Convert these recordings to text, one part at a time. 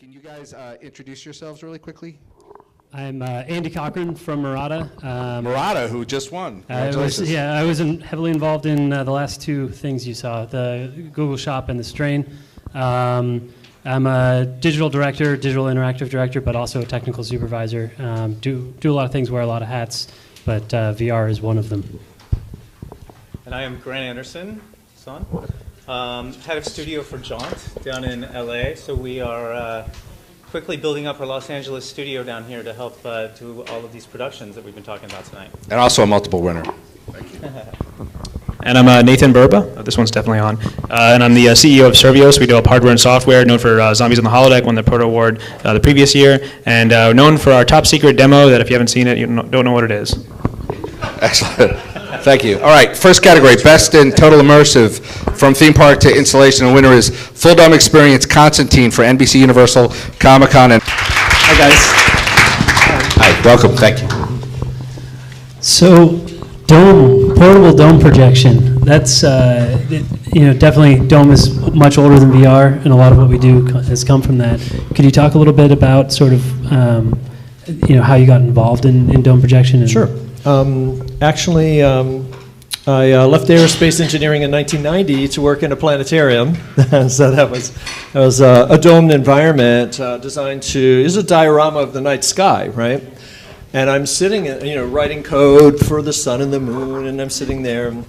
Can you guys introduce yourselves really quickly? I'm Andy Cochran from Murata. Murata, who just won. Congratulations. I was heavily involved in the last two things you saw, the Google Shop and the Strain. I'm a digital director, digital interactive director, but also a technical supervisor. Do a lot of things, wear a lot of hats, but VR is one of them. And I am Grant Anderson, head of studio for Jaunt down in LA. So we are quickly building up our Los Angeles studio down here to help do all of these productions that we've been talking about tonight. And also a multiple winner. Thank you. And I'm Nathan Burba. This one's definitely on. And I'm the CEO of Servios. We develop hardware and software, known for Zombies on the Holodeck, won the Proto Award the previous year, and known for our top secret demo that if you haven't seen it, you don't know what it is. Excellent. Thank you. All right, first category, best in total immersive, from theme park to installation. The winner is Full Dome Experience Constantine for NBC Universal Comic-Con. And Hi, guys. hi, welcome. Thank you. So, portable dome projection. That's, definitely dome is much older than VR, and a lot of what we do has come from that. Could you talk a little bit about sort of, how you got involved in dome projection? Sure. Actually, I left aerospace engineering in 1990 to work in a planetarium. So that was a domed environment designed to, is a diorama of the night sky, right? And I'm sitting, writing code for the sun and the moon, and I'm sitting there, and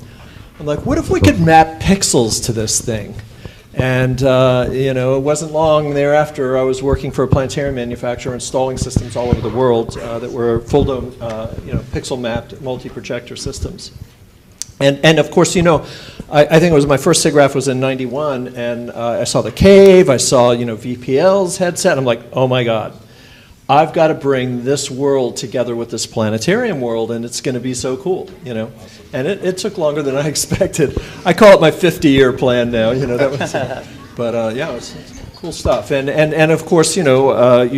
I'm like, what if we could map pixels to this thing? And, it wasn't long thereafter I was working for a planetarium manufacturer installing systems all over the world that were full dome, pixel mapped multi-projector systems. And of course, I think it was my first SIGGRAPH was in '91, and I saw the cave, I saw, VPL's headset, I'm like, oh my God. I've got to bring this world together with this planetarium world, and it's going to be so cool, And it took longer than I expected. I call it my 50-year plan now, that was. But yeah, it's cool stuff. And of course, you can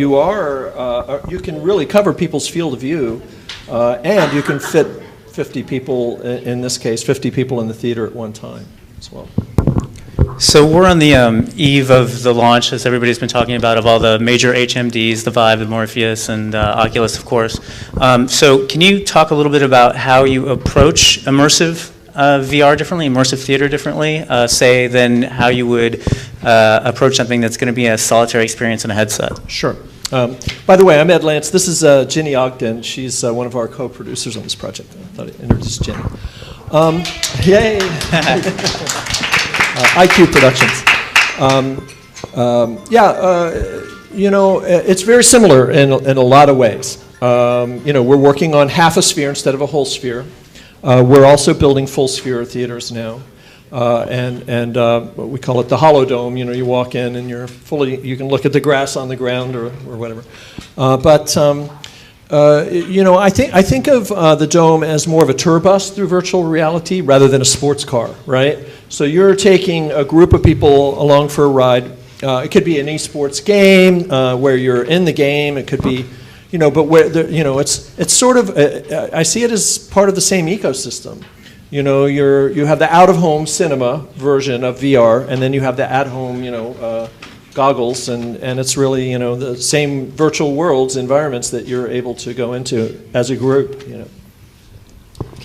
really cover people's field of view, and you can fit 50 people in this case, 50 people in the theater at one time as well. So we're on the eve of the launch, as everybody's been talking about, of all the major HMDs, the Vive, the Morpheus, and Oculus, of course. So can you talk a little bit about how you approach immersive VR differently, immersive theater differently, say, than how you would approach something that's going to be a solitary experience in a headset? Sure. By the way, I'm Ed Lance. This is Ginny Ogden. She's one of our co-producers on this project. I thought I'd introduce Ginny. Yay! IQ Productions. It's very similar in a lot of ways. We're working on half a sphere instead of a whole sphere. We're also building full sphere theaters now. And we call it the holodome. You walk in and you can look at the grass on the ground or whatever. I think of the dome as more of a tour bus through virtual reality rather than a sports car, right? So you're taking a group of people along for a ride. It could be an esports game where you're in the game. It could be, but where it's sort of. I see it as part of the same ecosystem. You have the out-of-home cinema version of VR, and then you have the at-home, goggles, and it's really, the same virtual worlds, environments that you're able to go into as a group, Can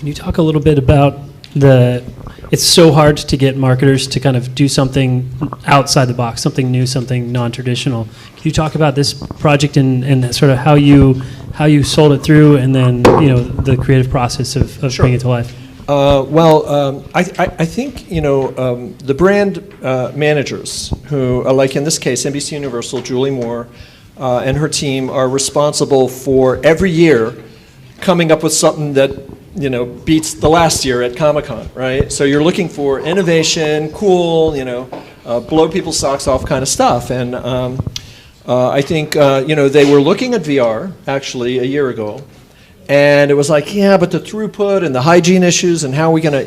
you talk a little bit about it's so hard to get marketers to kind of do something outside the box, something new, something non-traditional. Can you talk about this project and sort of how you sold it through, and then, the creative process of Sure. bringing it to life? I think, the brand managers who, like in this case, NBC Universal, Julie Moore, and her team are responsible for every year coming up with something that, beats the last year at Comic-Con, right? So you're looking for innovation, cool, blow people's socks off kind of stuff. And I think, they were looking at VR, actually, a year ago. And it was like, yeah, but the throughput and the hygiene issues and how are we going to,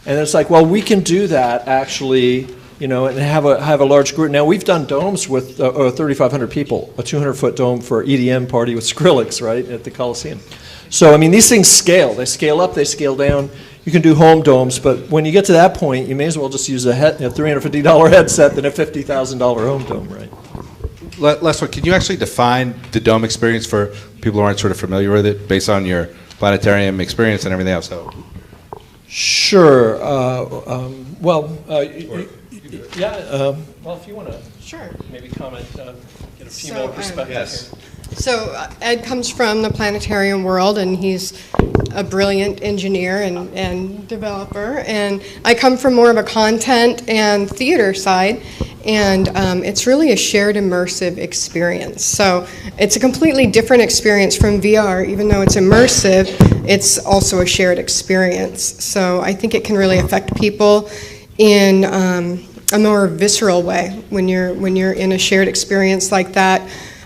and it's like, well, we can do that actually, and have a large group. Now, we've done domes with 3,500 people, a 200-foot dome for EDM party with Skrillex, right, at the Coliseum. So, I mean, these things scale. They scale up, they scale down. You can do home domes, but when you get to that point, you may as well just use a $350 headset than a $50,000 home dome, right? Leslie, can you actually define the dome experience for people who aren't sort of familiar with it, based on your planetarium experience and everything else? So. Sure. Well, well, if you want to Sure. maybe comment, get a So, female perspective Yes. here. So Ed comes from the planetarium world, and he's a brilliant engineer and developer. And I come from more of a content and theater side, and it's really a shared immersive experience. So it's a completely different experience from VR. Even though it's immersive, it's also a shared experience. So I think it can really affect people in a more visceral way when you're in a shared experience like that.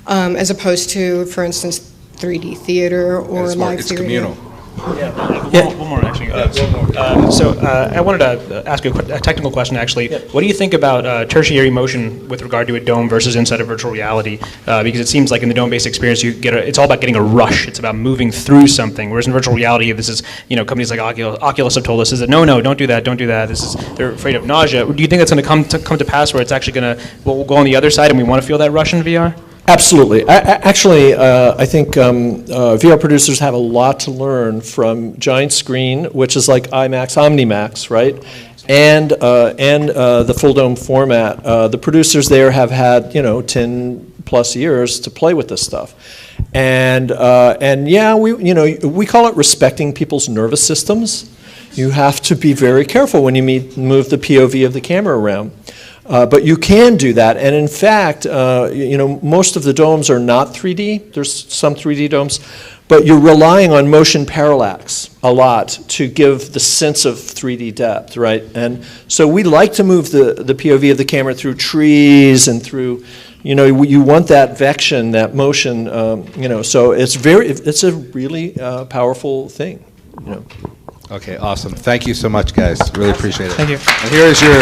As opposed to, for instance, 3D theater or live It's theater. communal. One more, actually. I wanted to ask you a technical question, actually. Yeah. What do you think about tertiary motion with regard to a dome versus inside of virtual reality? Because it seems like in the dome-based experience, it's all about getting a rush. It's about moving through something. Whereas in virtual reality, this is, companies like Oculus have told us is that no, don't do that, don't do that. They're afraid of nausea. Do you think that's going to come to pass where it's actually going to, we'll go on the other side and we want to feel that rush in VR? Absolutely. Actually, I think VR producers have a lot to learn from giant screen, which is like IMAX, OmniMax, right? And the full dome format. The producers there have had 10 plus years to play with this stuff, and yeah, we call it respecting people's nervous systems. You have to be very careful when you move the POV of the camera around. But you can do that, and in fact, most of the domes are not 3D. There's some 3D domes, but you're relying on motion parallax a lot to give the sense of 3D depth, right? And so we like to move the POV of the camera through trees and through, you want that vection, that motion, So it's a really powerful thing, Okay, awesome. Thank you so much, guys. Really appreciate it. Thank you. And here's your